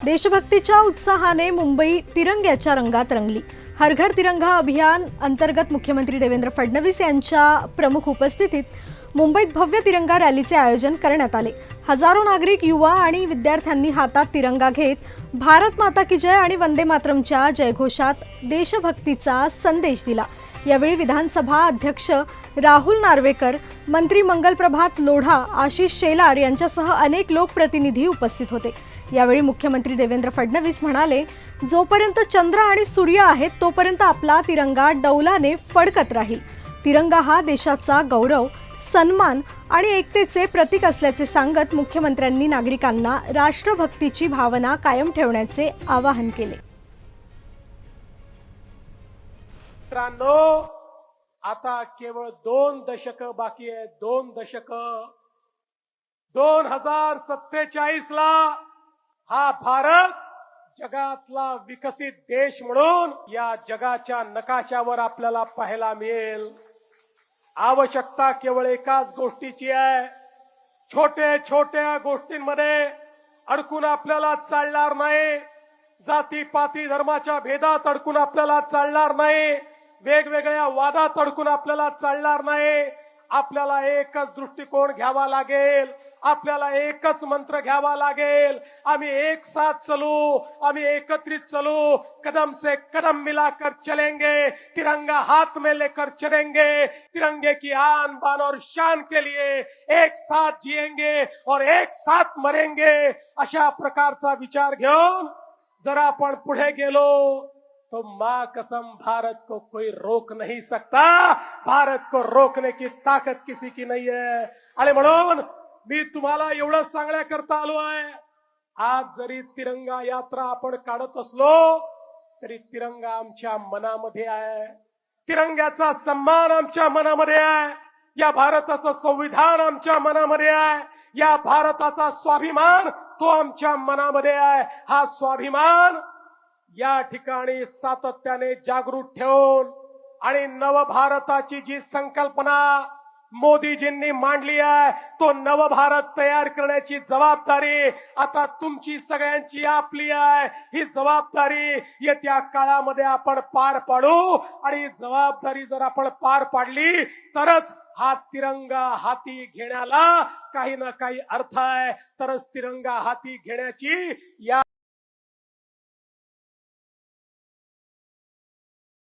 देशभक्तीच्या उत्साहाने मुंबई तिरंग्याच्या रंगात रंगली। हर घर तिरंगा अभियान अंतर्गत मुख्यमंत्री देवेंद्र फडणवीस यांच्या प्रमुख उपस्थितीत मुंबईत भव्य तिरंगा रॅलीचे आयोजन करण्यात आले। हजारो नागरिक, युवा आणि विद्यार्थ्यांनी हातात तिरंगा घेत भारत माता की जय आणि वंदे मातरमच्या जयघोषात देशभक्तीचा संदेश दिला। यावेळी विधानसभा अध्यक्ष राहुल नार्वेकर, मंत्री मंगल प्रभात लोढा, आशिष शेलार यांच्यासह अनेक लोकप्रतिनिधी उपस्थित होते। यावेळी मुख्यमंत्री देवेंद्र फडणवीस म्हणाले, जोपर्यंत चंद्र आणि सूर्य आहेत तोपर्यंत आपला तिरंगा डौलाने फडकत राहील। तिरंगा हा देशाचा गौरव, सन्मान आणि एकतेचे प्रतीक असल्याचे सांगत मुख्यमंत्र्यांनी नागरिकांना राष्ट्रभक्तीची भावना कायम ठेवण्याचे आवाहन केले। मित्रांनो, आता केवळ 2 दशक बाकी आहे। 2 दशक 2047 ला हा भारत जगातला विकसित देश म्हणून या जगाच्या नकाशावर आपल्याला पाहायला मिळेल। आवश्यकता केवळ एकाच गोष्टीची आहे। छोट्या छोट्या गोष्टींमध्ये अडकून आपल्याला चालणार नाही। जाती पाती धर्माच्या भेदात अडकून आपल्याला चालणार नाही। वेगवेगळ्या वादात अडकून आपल्याला चालणार नाही। आपल्याला एकच दृष्टिकोन घ्यावा लागेल। आपल्याला एकच मंत्र घ्यावा लागेल। आम्ही एक साथ चलो, आम्ही एकत्रित चलो, कदम से कदम मिलाकर चलेंगे, तिरंगा हाथ में लेकर चलेंगे, तिरंगे की आन बान और शान के लिए एक साथ जिएंगे और एक साथ मरेंगे। अशा प्रकारचा विचार घेऊन जर आपण पुढे गेलो तो मां कसम भारत को कोई रोक नहीं सकता। भारत को रोकने की ताकत किसी की नहीं है। आणि म्हणून मी तुम्हाला एवढं सांगण्याकरता आलो आहे, आज जरी तिरंगा यात्रा आपण काढत असलो तरी तिरंगा आमच्या मनामध्ये आहे। तिरंग्याचा सन्मान आमच्या मनामध्ये आहे। या भारताचं संविधान आमच्या मनामध्ये आहे। या भारताचा स्वाभिमान तो आमच्या मनामध्ये आहे। हा स्वाभिमान या ठिकाणी सातत्याने जागृत ठेवून आणि नवभारताची जी संकल्पना मोदीजींनी मांडली आहे तो नवभारत तयार करण्याची जबाबदारी आता तुमची सगळ्यांची आपली आहे। ही जबाबदारी येत्या काळामध्ये आपण पार पाडू आणि जबाबदारी जर आपण पार पाडली तरच हा तिरंगा हाती घेण्याला काही ना काही अर्थ आहे। तरच तिरंगा हाती घेण्याची या